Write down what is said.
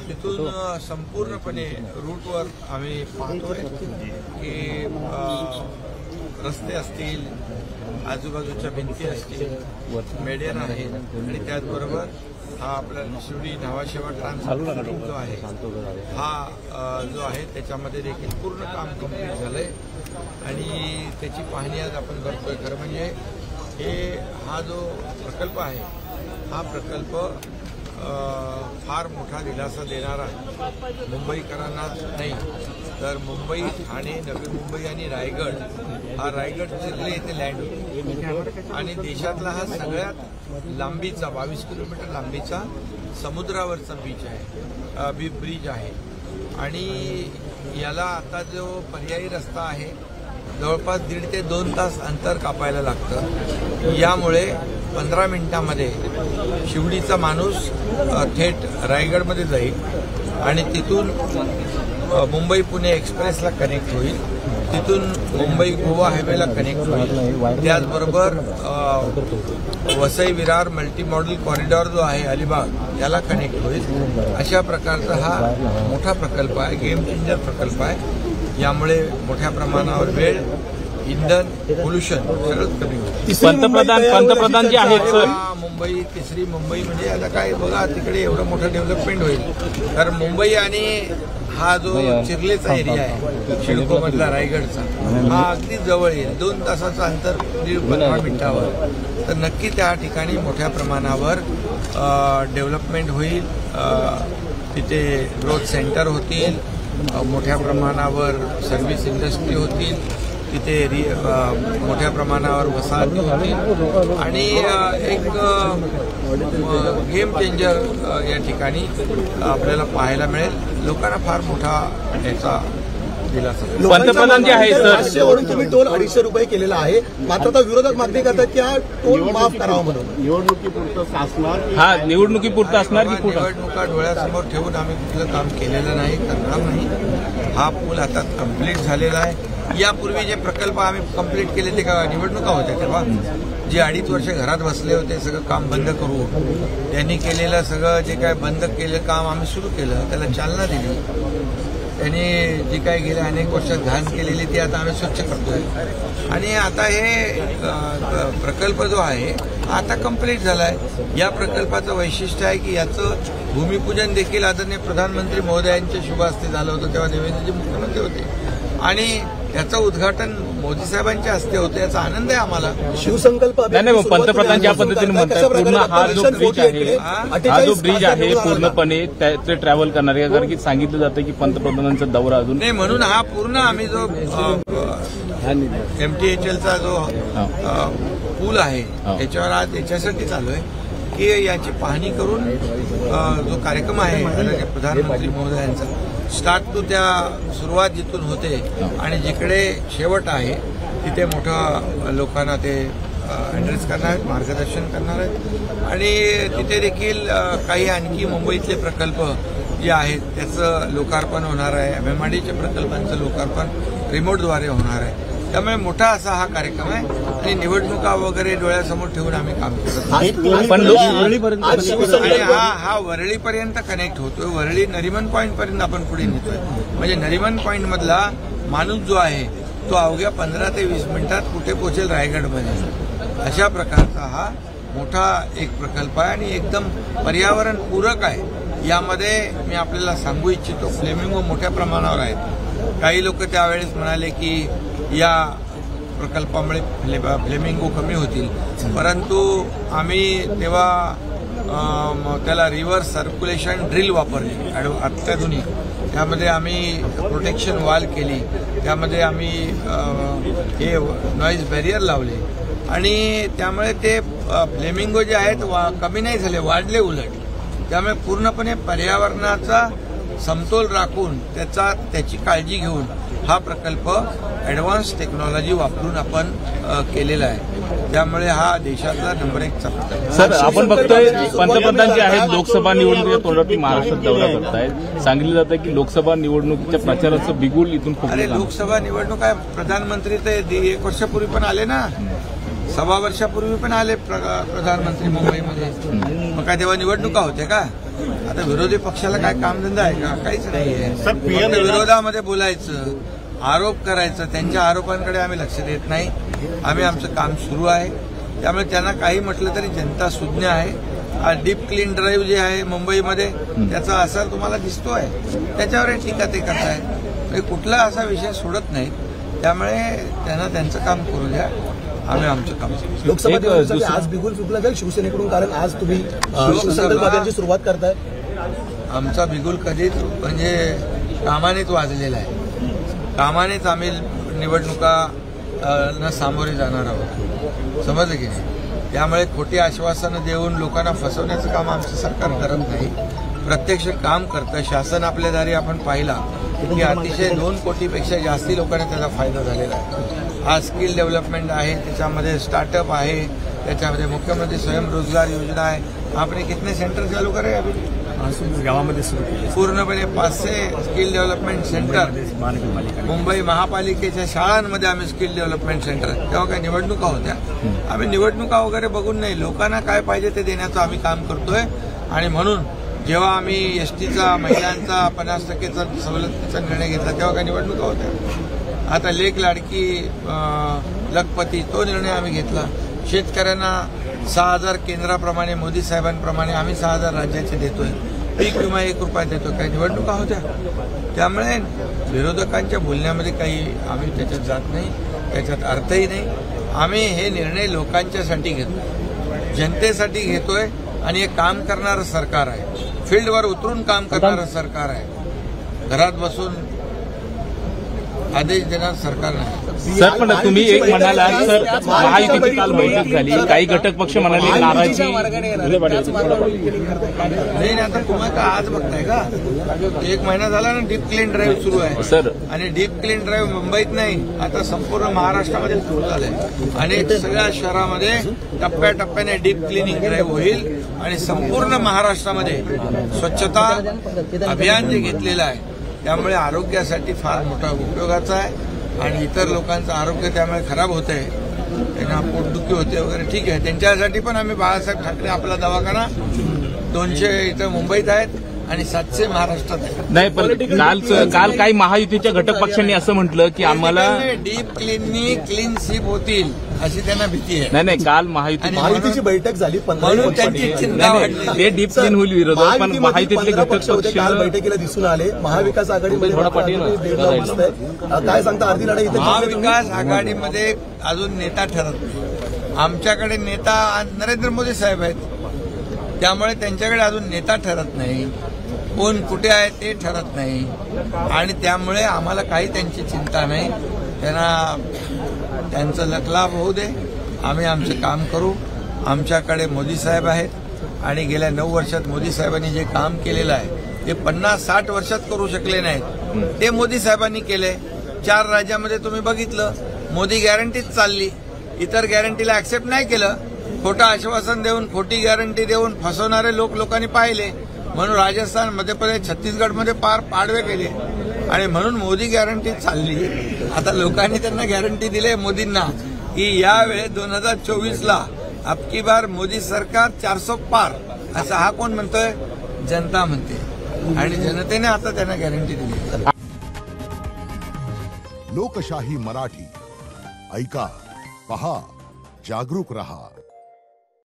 तिथून संपूर्णपणे रूटवर आम्ही पाहतोय की रस्ते असतील, आजूबाजूच्या भिंती असतील, मेडियन आहेत आणि त्याचबरोबर हा आपला शिवडी न्हावाशेवा ट्रान्सपोर्ट जो आहे हा जो आहे त्याच्यामध्ये देखील पूर्ण काम कंप्लीट झालंय आणि त्याची पाहणी आज आपण करतोय. खरं म्हणजे हा जो प्रकल्प आहे हा प्रकल्प फार मोठा दिलासा देणारा मुंबईकरांना नाही तर मुंबई, ठाणे, नवी मुंबई आणि रायगड हा रायगड जिल्हे येथे लँड होतो आणि देशातला हा सगळ्यात लांबीचा 22 किलोमीटर लांबीचा समुद्रावरचा बीच आहे, ब्रिज आहे आणि याला आता जो पर्यायी रस्ता आहे जवळपास 1.5 ते 2 तास अंतर कापायला लागतं. यामुळे 15 मिनिटांमध्ये शिवडीचा माणूस थेट रायगडमध्ये जाईल आणि तिथून मुंबई पुणे एक्सप्रेसला कनेक्ट होईल, तिथून मुंबई गोवा हायवेला कनेक्ट होईल, त्याचबरोबर Vasai Virar multi model corridor जो आहे अलिबाग याला कनेक्ट होईल. अशा प्रकारचा हा मोठा प्रकल्प आहे, गेम चेंजर प्रकल्प आहे. यामुळे मोठ्या प्रमाणावर वेळ, इंधन, पोल्युशन सगळंच कमी होतं. पंतप्रधान जे आहेत मुंबई, तिसरी मुंबई म्हणजे आता काय बघा तिकडे एवढं मोठं डेव्हलपमेंट होईल तर मुंबई आणि हा जो चिरलेचा एरिया आहे शिडकोमधला रायगडचा हा अगदी जवळ येईल. 2 तासाचं अंतर 15 मिनिटावर तर नक्की त्या ठिकाणी मोठ्या प्रमाणावर डेव्हलपमेंट होईल. तिथे ग्रोथ सेंटर होतील, मोठ्या प्रमाणावर सर्व्हिस इंडस्ट्री होतील, तिथे मोठ्या प्रमाणावर वसाहती होतील आणि एक गेम चेंजर या ठिकाणी आपल्याला पाहायला मिळेल. लोकांना फार मोठा याचा दिलासा. पंतप्रधान जे आहे वरून तुम्ही टोल 250 रुपये केलेला आहे, मात्र आता विरोधक मागणी करतात की हा टोल माफ करावा म्हणून. निवडणुकीपुरतं असणार, हा निवडणुकीपुरतं असणार की निवडणुका डोळ्यासमोर ठेवून आम्ही कुठलं काम केलेलं नाही, करणार नाही. हा पूल आता कंप्लीट झालेला आहे. यापूर्वी जे प्रकल्प आम्ही कंप्लीट केले ते का निवडणुका होत्या तेव्हा? जे 2.5 वर्ष घरात बसले होते सगळं काम बंद करू, त्यांनी केलेलं सगळं जे काय बंद केलं काम आम्ही सुरू केलं, त्याला चालना दिली. त्यांनी जी काही गेल्या अनेक वर्षात घाण केलेली ती आता आम्ही स्वच्छ करतोय आणि आता हे प्रकल्प जो आहे आता कंप्लीट झालाय. या प्रकल्पाचं वैशिष्ट्य आहे की याचं भूमिपूजन देखील आदरणीय प्रधानमंत्री महोदयांच्या शुभ हस्ते झालं होतं, तेव्हा देवेंद्रजी मुख्यमंत्री होते आणि याचं उद्घाटन मोदी साहेबांच्या हस्ते होतं. याचा आनंद आहे आम्हाला. शिवसंकल्प पंतप्रधान ज्या पद्धतीने म्हणतात पूर्ण हा जो ब्रिज आहे, हा जो ब्रिज आहे पूर्णपणे ते ट्रॅव्हल करणार आहे, कारण की सांगितलं जातं की पंतप्रधानांचा दौरा अजून नाही म्हणून हा पूर्ण आम्ही जो MTHLचा जो पूल आहे त्याच्यावर आज याच्यासाठी चालू आहे की याची पाहणी करून जो कार्यक्रम आहे प्रधानमंत्री महोदयांचा स्टार्ट टू त्या सुरुवात जिथून होते आणि जिकडे शेवट आहे तिथे मोठ्या लोकांना ते ॲड्रेस करणार आहेत, मार्गदर्शन करणार आहेत आणि तिथे देखील काही आणखी मुंबईतले प्रकल्प जे आहेत त्याचं लोकार्पण होणार आहे. MMRDच्या प्रकल्पांचं लोकार्पण रिमोटद्वारे होणार आहे. त्यामुळे मोठा असा हा कार्यक्रम आहे आणि निवडणुका वगैरे डोळ्यासमोर ठेवून आम्ही काम करतो. आणि हा वरळीपर्यंत कनेक्ट होतोय. वरळी नरिमन पॉईंट पर्यंत आपण पुढे नेतोय. म्हणजे नरिमन पॉईंट मधला माणूस जो आहे तो अवघ्या 15 ते 20 मिनिटात कुठे पोहोचेल रायगडमध्ये. अशा प्रकारचा हा मोठा एक प्रकल्प आहे आणि एकदम पर्यावरण पूरक आहे. यामध्ये मी आपल्याला सांगू इच्छितो फ्लेमिंगो मोठ्या प्रमाणावर आहेत. काही लोक त्यावेळेस म्हणाले की या प्रकल्पामुळे फ्लेमिंगो कमी होतील, परंतु आम्ही तेव्हा त्याला रिव्हर्स सर्क्युलेशन ड्रिल वापरली अत्याधुनिक. त्यामध्ये आम्ही प्रोटेक्शन वॉल केली, त्यामध्ये आम्ही हे नॉईज बॅरियर लावले आणि त्यामुळे ते फ्लेमिंगो जे आहेत कमी नाही झाले, वाढले उलट. त्यामुळे पूर्णपणे पर्यावरणाचा समतोल राखून त्याची काळजी घेऊन हा प्रकल्प ॲडव्हान्स टेक्नॉलॉजी वापरून आपण केलेला आहे. त्यामुळे हा देशातला नंबर 1 चा प्रकल्प. सर आपण बघतोय पंतप्रधान जे आहेत लोकसभा निवडणुकीच्या तोंडावर महाराष्ट्रात दौरा करतायत. सांगितलं जातं की लोकसभा निवडणुकीच्या प्रचाराचं बिगुल इथून अरे लोकसभा निवडणूक आहे, प्रधानमंत्री तर 1 वर्षापूर्वी पण आले ना. सव्वा वर्षापूर्वी पण आले प्रधानमंत्री मुंबईमध्ये. मग काय तेव्हा निवडणुका होत्या का? आता विरोधी पक्षाला काय कामधंदा आहे का? काहीच नाहीये. फक्त विरोधामध्ये बोलायचं, आरोप करायचं. त्यांच्या आरोपांकडे आम्ही लक्ष देत नाही. आम्ही आमचं काम सुरू आहे. त्यामुळे त्यांना काही म्हटलं तरी जनता सुज्ञ आहे. हा डीप क्लीन ड्राईव्ह जे आहे मुंबईमध्ये त्याचा असर तुम्हाला दिसतोय. त्याच्यावर टीका ते करतायत. कुठला असा विषय सोडत नाही. त्यामुळे त्यांना त्यांचं काम करू द्या. आम्ही आमचं काम करू. लोकसभा निवडणुकीसाठी आज बिगुल फुटला जाईल शिवसेनेकडून, कारण आज तुम्ही शिवसंकल्पाची सुरुवात करताय. आमचा बिगुल कधीच म्हणजे कामानेच वाजलेला आहे. कामानेच आम्ही निवडणुका सामोरे जाणार आहोत. समजलं की नाही? त्यामुळे खोटी आश्वासनं देऊन लोकांना फसवण्याचं काम आमचं सरकार करत नाही. प्रत्यक्ष काम करतं. शासन आपल्या दारी आपण पाहिला की अतिशय 2 कोटीपेक्षा जास्ती लोकांना त्याचा फायदा झालेला आहे. हा स्किल डेव्हलपमेंट आहे, त्याच्यामध्ये स्टार्टअप आहे, त्याच्यामध्ये मुख्यमंत्री स्वयंरोजगार योजना आहे. आपने कितने सेंटर चालू करे अभी? गावामध्ये सुरू केले पूर्णपणे 500 स्किल डेव्हलपमेंट सेंटर मुंबई महापालिकेच्या शाळांमध्ये आम्ही स्किल डेव्हलपमेंट सेंटर. तेव्हा काही निवडणुका होत्या. आम्ही निवडणुका वगैरे बघून नाही, लोकांना काय पाहिजे ते देण्याचं आम्ही काम करतोय. आणि म्हणून जेव्हा आम्ही एसटीचा महिलांचा 50% सवलतीचा निर्णय घेतला तेव्हा काही निवडणुका होत्या. आता लेक लाडकी लखपती तो निर्णय आम्ही घेतला. शेतकऱ्यांना 6,000 केंद्राप्रमाणे मोदी साहेबांप्रमाणे आम्ही 6,000 राज्याचे देतोय. पीक विमा 1 रुपया देतो. काही निवडणुका होत्या. त्यामुळे विरोधकांच्या बोलण्यामध्ये काही आम्ही त्याच्यात जात नाही, त्याच्यात अर्थही नाही. आम्ही हे निर्णय लोकांच्यासाठी घेतो, जनतेसाठी घेतोय. आणि हे काम करणारं सरकार आहे. फील्डवर उतरून काम करणारं सरकार आहे. घरात बसून आदेश देणार सरकार नाही. सर, पण तुम्ही एक म्हणाला सर, महायुतीची काल बैठक झाली, काही घटक पक्ष म्हणाले नाराजी. नाही, आता तुम्हाला का आज बघताय का? 1 महिना झाला ना डीप क्लीन ड्राईव्ह सुरू आहे सर. आणि डीप क्लीन ड्राईव्ह मुंबईत नाही, आता संपूर्ण महाराष्ट्रामध्ये सुरू झालंय. आणि सगळ्या शहरामध्ये टप्प्याटप्प्याने डीप क्लिनिंग ड्राईव्ह होईल. आणि संपूर्ण महाराष्ट्रामध्ये स्वच्छता अभियान जे घेतलेलं आहे त्यामुळे आरोग्यासाठी फार मोठा उपयोगाचा आहे. आणि इतर लोकांचं आरोग्य त्यामुळे खराब होत आहे, त्यांना पोटदुखी होते वगैरे, ठीक आहे. त्यांच्यासाठी पण आम्ही बाळासाहेब ठाकरे आपला दवाखाना 200 इथं मुंबईत आहेत आणि 700 महाराष्ट्रात आहेत. नाही, पण काल काही महायुतीच्या घटक पक्षांनी असं म्हटलं की आम्हाला डीप क्लीन स्वीप होतील अशी त्यांना भीती आहे. नाही, काल महायुतीची बैठक झाली, म्हणून त्यांची चिंता वाढली. ते डीप क्लीन होईल विरोधात, पण महायुतीतले घटक पक्ष बैठकीला दिसून आले. महाविकास आघाडीमध्ये काय सांगता? अर्धी लढाई महाविकास आघाडीमध्ये अजून नेता ठरत नाही. आमच्याकडे नेता नरेंद्र मोदी साहेब आहेत, त्यामुळे त्यांच्याकडे अजून नेता ठरत नाही. कोण कुठे आहे ते ठरत नाही. आणि त्यामुळे आम्हाला काही त्यांची चिंता नाही. त्यांना त्यांचं लखलाभ होऊ दे. आम्ही आमचं काम करू. आमच्याकडे मोदी साहेब आहेत आणि गेल्या 9 वर्षात मोदी साहेबांनी जे काम केलेलं आहे ते 50-60 वर्षात करू शकले नाहीत. ते मोदी साहेबांनी केले. 4 राज्यामध्ये तुम्ही बघितलं, मोदी गॅरंटीच चालली. इतर गॅरंटीला ऍक्सेप्ट नाही केलं. खोटं आश्वासन देऊन, खोटी गॅरंटी देऊन फसवणारे लोकांनी पाहिले. म्हणून राजस्थान, मध्य प्रदेश, छत्तीसगडमध्ये पार पाडवे केले. आणि म्हणून मोदी गॅरंटी चालली. आता लोकांनी त्यांना गॅरंटी दिली मोदींना की यावेळेस 2024ला अबकी बार मोदी सरकार 400 पार. असं हा कोण म्हणतोय? जनता म्हणते. आणि जनतेने आता त्यांना गॅरंटी दिली. लोकशाही मराठी ऐका, पहा, जागरूक रहा.